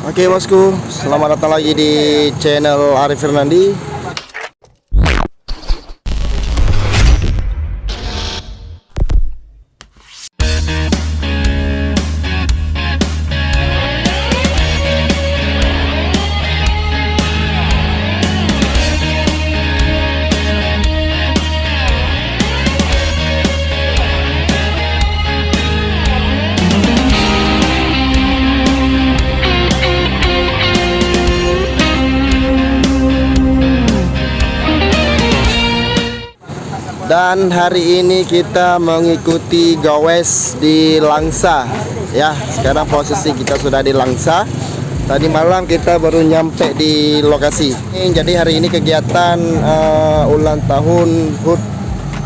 Oke bosku, selamat datang lagi di channel Arif Fernandi. Dan hari ini kita mengikuti gowes di Langsa. Ya, sekarang posisi kita sudah di Langsa. Tadi malam kita baru nyampe di lokasi. Jadi hari ini kegiatan ulang tahun HUT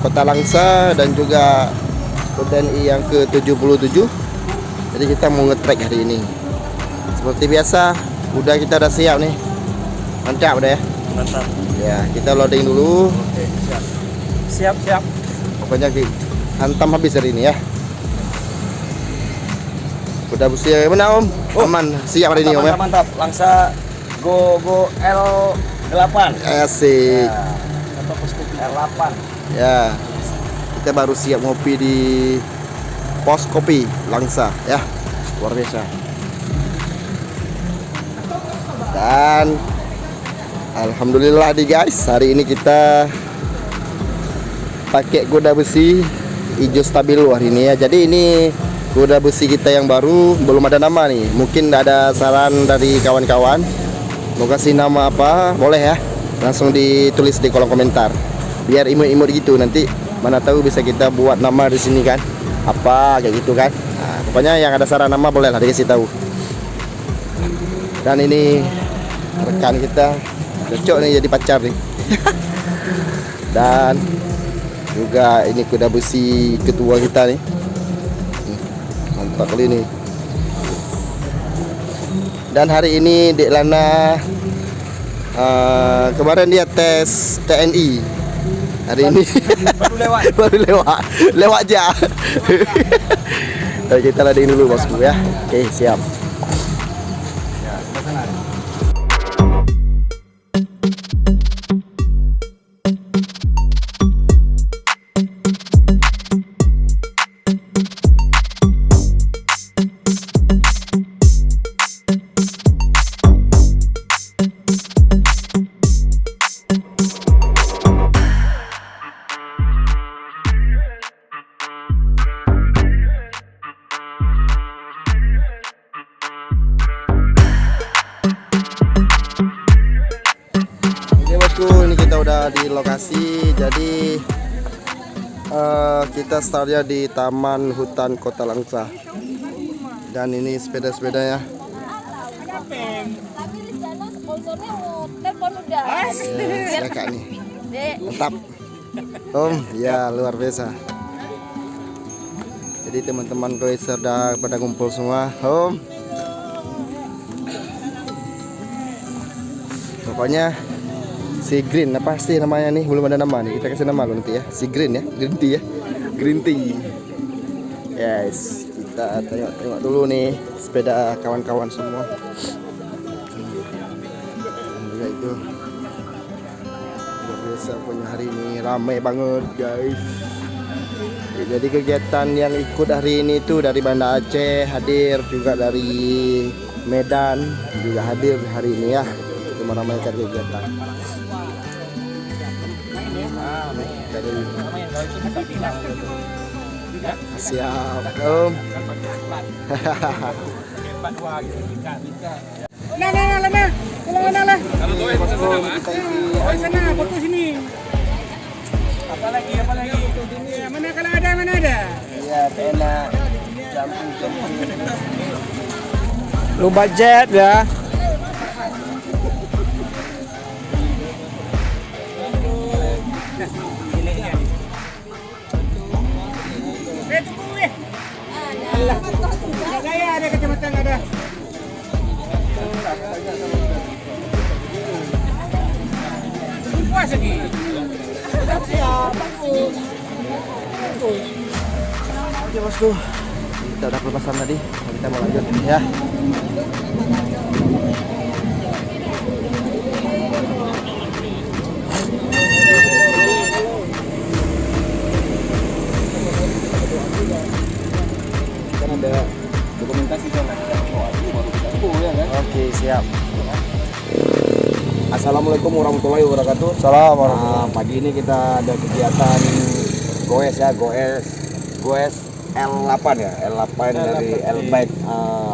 Kota Langsa dan juga HUT TNI yang ke-77. Jadi kita mau nge-track hari ini. Seperti biasa, kita udah siap nih. Mantap udah ya. Mantap. Ya, kita loading dulu. Oke, siap. Siap. Pokoknya hantam habis hari ini ya. Udah siap mana Om? Aman, siap hari ini Om ya. Mantap. Langsa go L8. Asik. Ya, atau posko R8. Ya. Kita baru siap ngopi di pos kopi Langsa ya. Luar biasa. Dan alhamdulillah nih guys, hari ini kita pakai kuda besi hijau stabilo hari ini ya. Jadi ini kuda besi kita yang baru, belum ada nama nih. Mungkin ada saran dari kawan-kawan mau kasih nama apa, boleh ya, langsung ditulis di kolom komentar biar imut-imut gitu. Nanti mana tahu bisa kita buat nama di sini kan, apa kayak gitu kan. Nah, pokoknya yang ada saran nama boleh lah dikasih tahu. Dan ini rekan kita cocok nih jadi pacar nih. Dan juga ini kuda besi ketua kita nih. Mantap kali ini. Dan hari ini Dek Lana kemarin dia tes TNI. Hari ini baru lewat aja. Kita lading dulu bosku ya. Oke, siap. Ini kita udah di lokasi. Jadi kita startnya di Taman Hutan Kota Langsa. Dan ini sepeda-sepedanya. Ya, Kak nih. Mantap. Om, ya luar biasa. Jadi teman-teman racer udah pada ngumpul semua. Om. Pokoknya si Green, apa sih namanya nih, belum ada nama nih, kita kasih nama lo nanti ya, si Green ya, Green Tea ya, Green Tea. Yes, kita tengok dulu nih sepeda kawan-kawan semua. Juga itu luar biasa punya hari ini, ramai banget guys. Jadi kegiatan yang ikut hari ini tuh dari Banda Aceh hadir, juga dari Medan juga hadir hari ini ya, untuk meramaikan kegiatan. Siap Om. Nah. Oh, sana, foto sini. Apa lagi? Ya, mana ada? Iya, enak. Jampung. Lu budget ya. Ada kacamata nggak ada? Puas lagi. Siap, bagus. Oke bosku, kita udah pelepasan tadi, kita mau lanjut ya. Oke, siap. Assalamualaikum warahmatullahi wabarakatuh. Salam. Pagi ini kita ada kegiatan goes ya, goes L8 ya, L8 dari L-Bike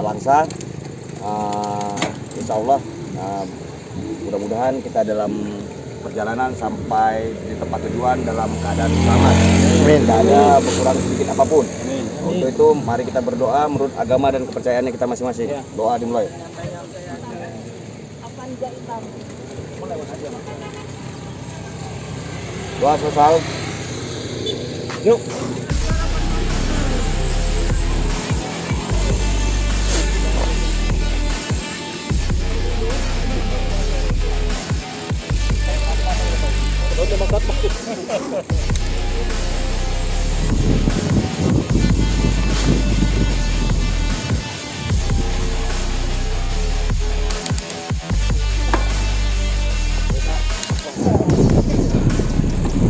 Langsa. Insya Allah mudah-mudahan kita dalam perjalanan sampai di tempat tujuan dalam keadaan selamat. Amin. Tidak ada berkurang sedikit apapun. Untuk itu mari kita berdoa menurut agama dan kepercayaannya kita masing-masing. Doa dimulai. Doa selesai. Yuk.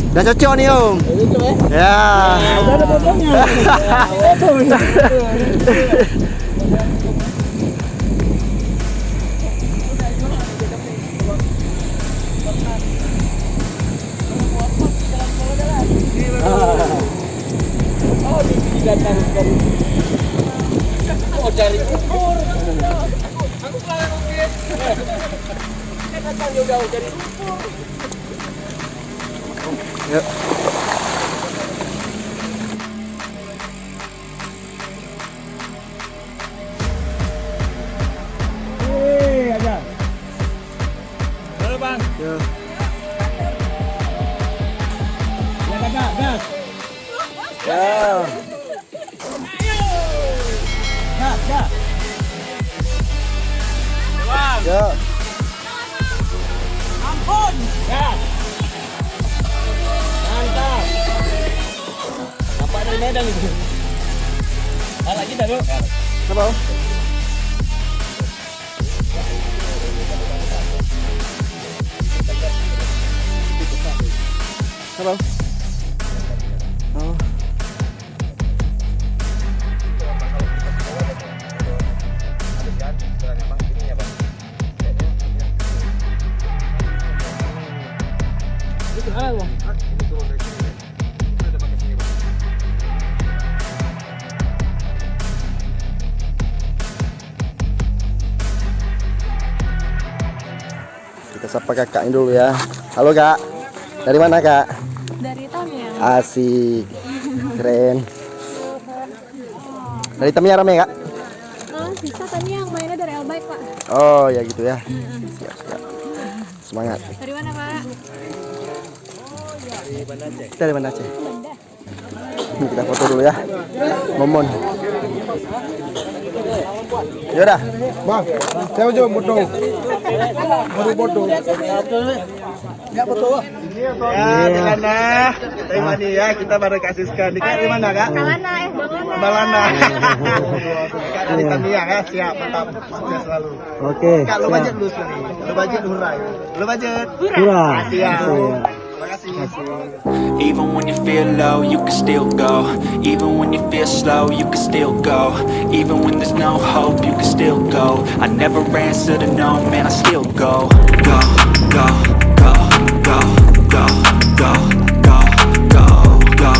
Udah cocok nih Om. Ya. Udah ada fotonya. Oh, cari ukur. Aku pelanggan mungkin. Datang jauh-jauh dari ukur. Yuk. Aja. Halo Bang. Yuk. Ya kakak, gas. Ya. Gas, gas. Bang. Ya. Ampun. Gas. Mantap. Nampak dari Medan itu. Lagi dah dulu. Apa Om? Apa Om? Oh. Itu halal Bang. Kita sapa kakaknya dulu ya. Halo Kak. Dari mana Kak? Dari Tamiang. Asik. Keren. Dari Tamiang rame Kak? Bisa Tamiang, mainnya dari L-Bike Pak. Oh ya gitu ya. Siap siap. Semangat. Dari mana Pak? Kita dari Banda Aceh. Banda. Ini kita foto dulu ya. Momon. Yaudah. Bang, saya mau coba foto. Mau foto. Ya foto. Ya, Delana. Terima nih ya, kita baru kasih sekali. Kak dari mana Kak? Balana, Balana. Kak dari Tamiang ya, siap, mantap. Sukses selalu. Oke. Kak, lo budget dulu sekali. Lo budget hurra. Lo budget. Hurra. Siap. Terima kasih. Even when you feel low, you can still go. Even when you feel slow, you can still go. Even when there's no hope, you can still go. I never answer to no, man, I still go. Go, go, go, go, go, go, go, go, go,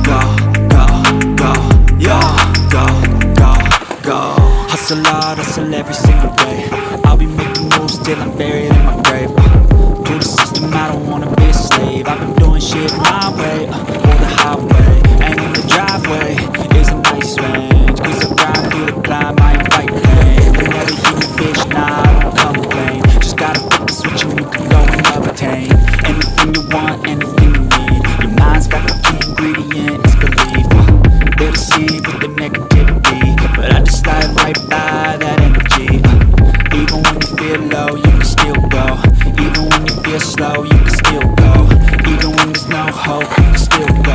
go, go, go, yo, go, go, go. Hustle hard, hustle every single day. I'll be making moves till I'm buried in my grave. To the system, I don't wanna be a slave. I've been doing shit my way, or the highway. And in the driveway is a nice range. Cause I grind through the climb, I invite pain. You never hear me, bitch, nah, I don't complain. Just gotta flip the switch and you can go and obtain anything you want, anything you need. Your mind's got the key ingredient, it's belief. They'll deceive with the negativity, but I just slide right by that energy. Even when you feel low, you can still go. Even when you feel slow, you can still go. Even when there's no hope, you can still go.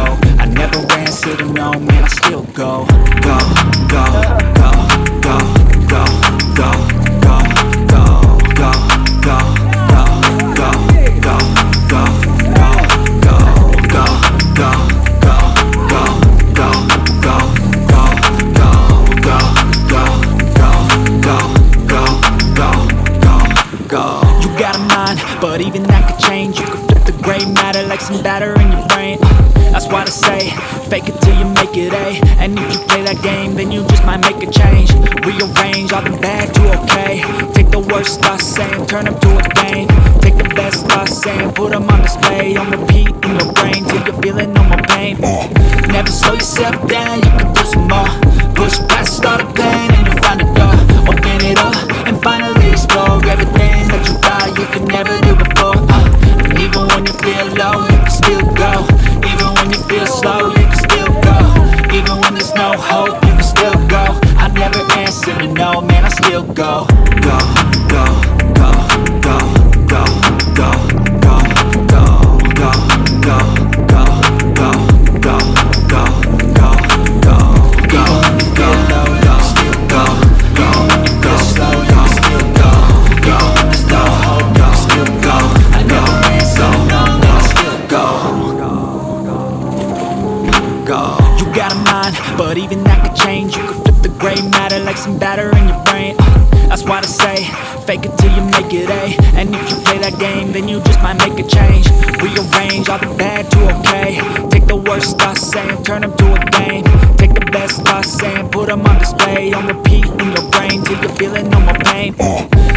but even that could change. You could flip the gray matter like some batter in your brain. That's why they say, fake it till you make it A. And if you play that game, then you just might make a change. Rearrange all the bad to okay. Take the worst thoughts saying, turn them to a game. Take the best thoughts saying, put them on display. On repeat in your brain till you're feeling no more pain. Never slow yourself down, you can do some more. Push past all the pain and you'll find a door. Open it up and finally explore everything that you thought you could never do before. And even when you feel low, you can still go. Even when you feel slow, you can still go. Even when there's no hope, you can still go. I never answer to no, man, I still go. Go, go, go, go, go, go, go, go, go, go, go, go, go, go, go, go, go, go, go, still go, go, go, slow, you can still go, go, there's no hope, go, still go. I never answer to no, man, I still go. Go. You got a mind, but even that could change. You could flip the gray matter like some batter in your brain. That's why they say, fake it till you make it A. And if you play that game, then you just might make a change. Rearrange all the bad to okay. Take the worst thoughts saying, turn them to a game. Take the best thoughts saying, put them on display. On repeat in your brain till you're feeling no more pain.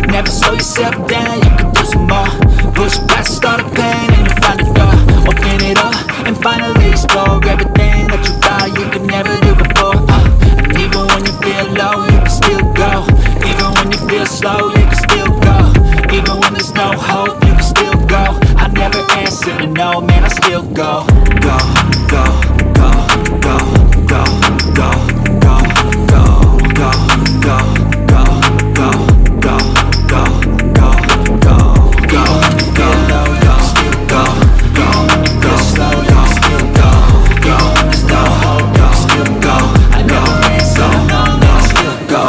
Never slow yourself down, you can do some more. Push past all the pain and you'll find a door. Open it up and finally explore everything that you thought you could never do before. And even when you feel low, you can still go. Even when you feel slow, you can still go. Even when there's no hope, you can still go. I never answer to no, man, I still go. Go, go, go, go, go, go, go, go, go, go, go, go, go, go, go, go, go, go, go, still go, go, go, slow, you still go, go, there's no hope, you still go. I never answer to no, man, I still go.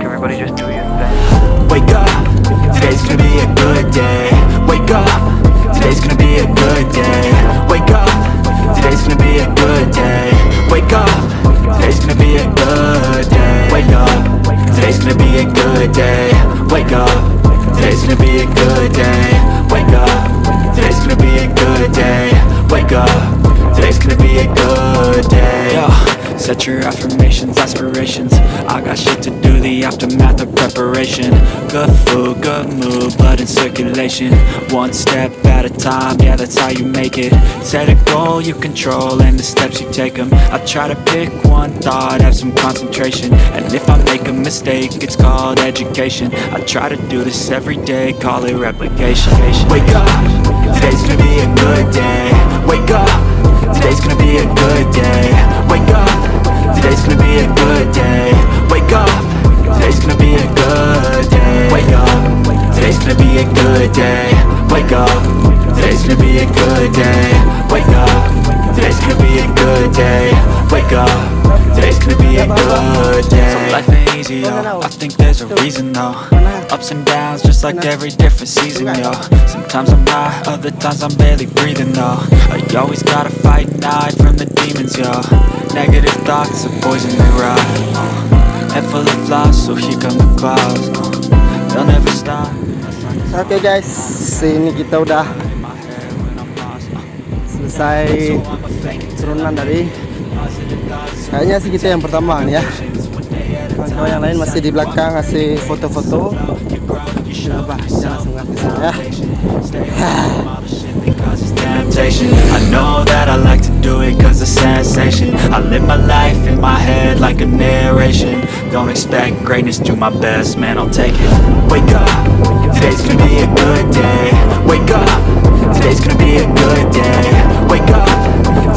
Everybody just do your thing. Wake up, today's gonna be a good day. Wake up, today's gonna be a good day. Wake up, today's gonna be a good day. Wake up, today's gonna be a good day. Wake up, today's gonna be a good day. Wake up, today's gonna be a good day. Wake up, today's gonna be a good day. Wake up, today's gonna be a good day. Yo, set your affirmations, aspirations. I got shit to do, the aftermath of preparation. Good food, good mood, blood in circulation. One step at a time, yeah, that's how you make it. Set a goal you control and the steps you take them. I try to pick one thought, have some concentration. And if I make a mistake, it's called education. I try to do this every day, call it replication. Wake up, today's gonna be a good day. Wake up, today's gonna be a good day. Wake up, today's gonna be a good day. Wake up, today's gonna be a good day. Wake up, today's gonna be a good day. Wake up, today's gonna be a good day. Wake up, today's gonna be a good day. Wake up, today's gonna be a good day. So life ain't easy, yo, I think there's a reason though. Ups and downs, just like every different season, yo. Sometimes I'm high, other times I'm barely breathing, though. You always gotta fight and hide from the demons, yo. Negative thoughts are poison they ride. Head full of flaws, so here come the clouds. They'll never stop. Oke guys, ini kita udah selesai turunan dari, kayaknya sih kita yang pertama nih ya. Kawan-kawan yang lain masih di belakang ngasih foto-foto. Coba kita langsung ngasih sana ya. I know that I like to do it cause it's sensation. I live my life in my head like a narration. Don't expect greatness, do my best, man, I'll take it. Wake up, today's gonna be a good day. Wake up, today's gonna be a good day. Wake up,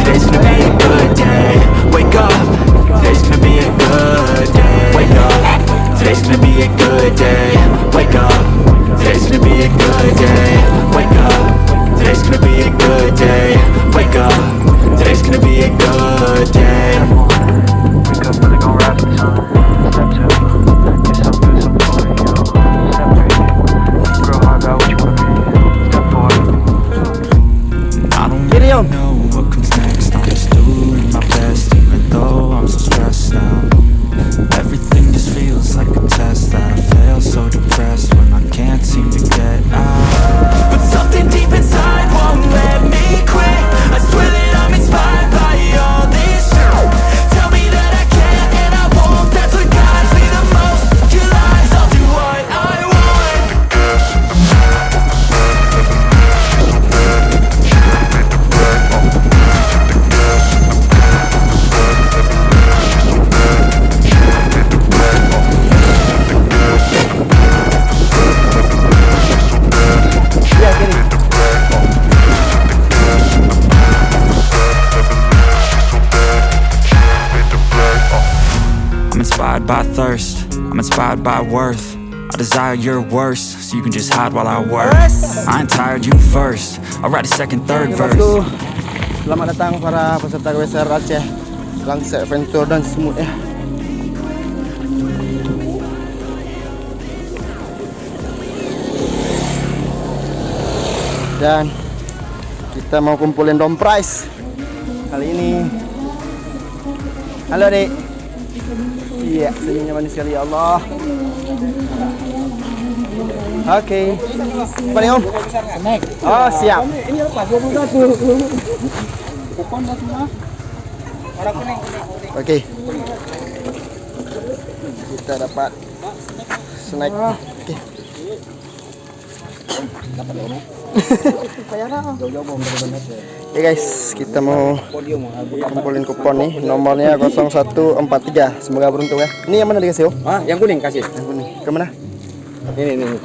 today's gonna be a good day. Wake up, today's gonna be a good day. Wake up, today's gonna be a good day. Wake up, today's gonna be a good day. Wake up, today's gonna be a good day. Wake up, today's gonna be a good day. Wake up, really gon' rise with the sun. Step 2, get some good, some for you. Step 3, grow hard, got what you wanna be. Step 4. I don't really know by thirst, I'm inspired by worth. I desire your worst, so you can just hide while I work. I ain't tired, you first. I'll write a second, third verse. Selamat datang para peserta GWSR Aceh Langsa Adventure dan Semut ya. Dan kita mau kumpulin dom prize kali ini. Halo Dek. Iya, senyumnya manis sekali ya Allah. Oke. Apa nih Om? Oh siap. Ini apa? 21. Kupon semua. Warna kuning. Oke. Kita dapat snack. Oke. Oke guys, kita mau kumpulin kupon nih. Nomornya 0143. Semoga beruntung ya. Ini yang mana dikasih Om? Ah, yang kuning kasih. Yang kuning. Kemana? Ini.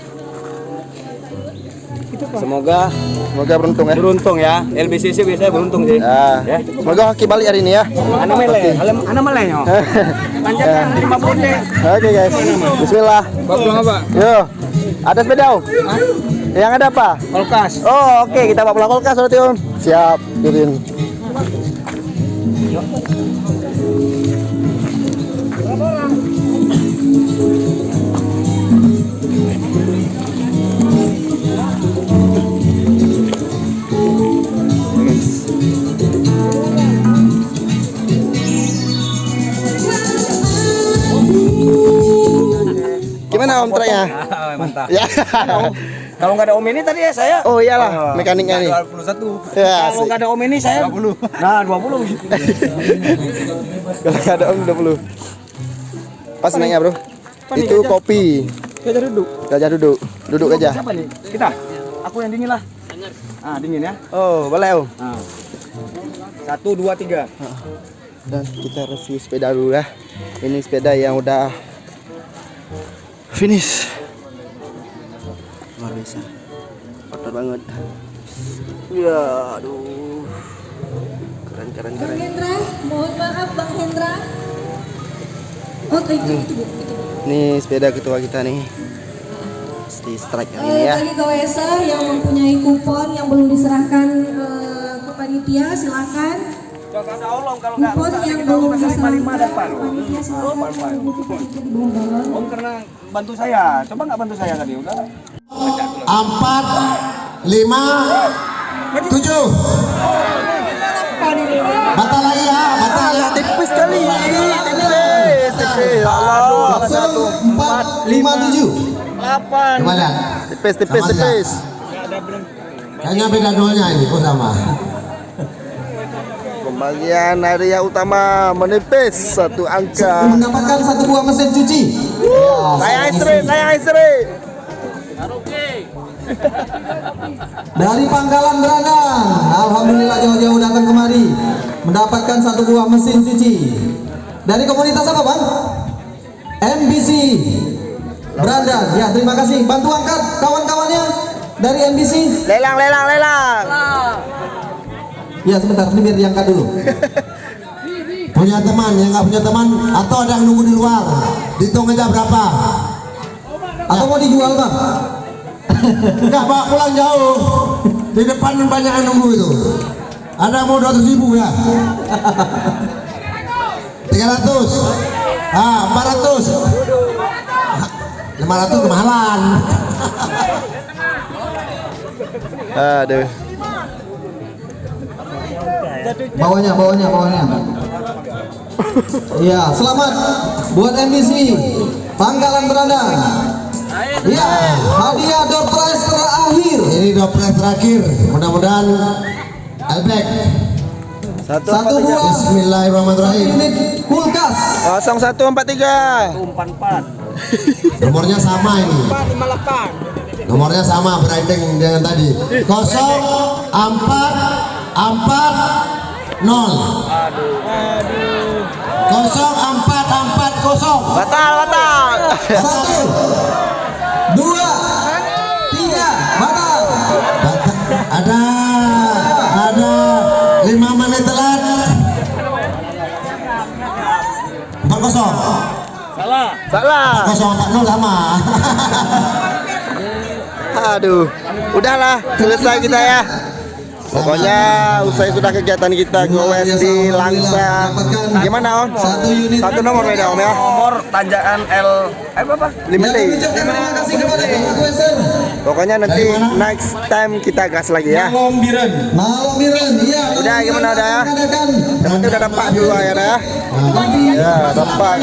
Semoga Beruntung ya. beruntung ya. LBCC biasanya beruntung sih. Ya. Semoga hoki balik hari ini ya. Ana meleh yo. Panjangkan 50 deh. Oke guys. Bismillah. Bawa apa? Yo. Ada sepeda Om? Yang ada apa? Kulkas. Oh oke, kita bawa pulang kulkas berarti Om. Siap, kirim. Gimana Om traynya? Mantap. Ya. Kalau nggak ada Om ini tadi ya saya. Oh iyalah, mekaniknya nih. 21. Ya, Kalau nggak ada Om ini saya 20. Nah, 20. Kalau nggak ada Om 20. Pas naiknya bro. Itu kopi. Gajah duduk. Gajah duduk. Duduk gajah. Siapa nih? Kita. Aku yang dingin lah. Ah, dingin ya. Oh, boleh Om. Nah. 1 2 3. Dan kita review sepeda dulu ya. Ini sepeda yang udah finish. Luar biasa. Kotor banget. Ya, aduh. Keren. Bang Hendra, mohon maaf Bang Hendra. Oke, itu. Ini sepeda ketua kita nih. Di strike kali ini ya. Bagi GWSR yang mempunyai kupon yang belum diserahkan ke panitia, silakan. Coba tolong kalau nggak Kupon yang belum diserahkan ke panitia, Oh, silakan. Om karena bantu saya. Coba nggak bantu saya tadi udah. 4, 5, 7. Batal lagi ya, batal ya. Tipis kali. Tipis. Allah. 4, 5, 7. 8. Coba lihat. Tipis. Kayaknya beda dolnya ini kok sama. Pembagian hadiah utama menipis satu angka. Mendapatkan satu buah mesin cuci. Saya istri. Dari Pangkalan Beranang, alhamdulillah jauh-jauh datang kemari mendapatkan satu buah mesin cuci. Dari komunitas apa Bang? MBC Berandan. Ya terima kasih. Bantu angkat kawan-kawannya dari MBC. Lelang. Ya sebentar, ini biar diangkat dulu. Punya teman, yang nggak punya teman atau ada yang nunggu di luar, dihitung aja berapa. Atau mau dijual Bang? Enggak Pak, pulang jauh. Di depan banyak yang nunggu itu. Ada mau 200.000 ya? 300. 400. 500 kemahalan. Aduh. Bawahnya. Iya, selamat buat MBC Pangkalan Beranang. Iya, hadiah door prize terakhir. Ini door prize terakhir. Mudah-mudahan Elbek. Satu buah. Bismillahirrahmanirrahim. Unit kulkas. 0143. 44. Nomornya sama ini. 458. Nomornya sama branding dengan tadi. 0440. 0440. Batal. 1, 2, 3, batal. Ada 5 menit telat. 40. Salah. Salah. 040 sama. Aduh, udahlah selesai kita ya. Pokoknya usai sudah kegiatan kita goes di Langsa. Gimana Om? Satu nomor beda Om ya. Nomor tanjakan apa? Limited. Terima kasih kepada Pak Goeser. Pokoknya nanti next time kita gas lagi ya. Malam Biren, iya. Udah gimana udah ya? Yang penting udah dapat dua ya dah. Tapi Ya dapat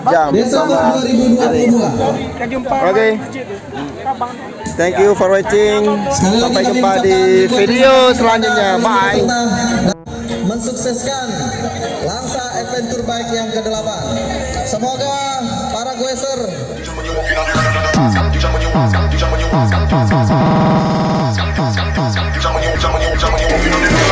jam Desember sama. 2022. Oke. Thank you for watching. Sekali lagi Sampai kami jumpa di ucapkan video selanjutnya. Bye. Mensukseskan Langsa Adventure Bike yang ke-8. Semoga para goeser Jump on you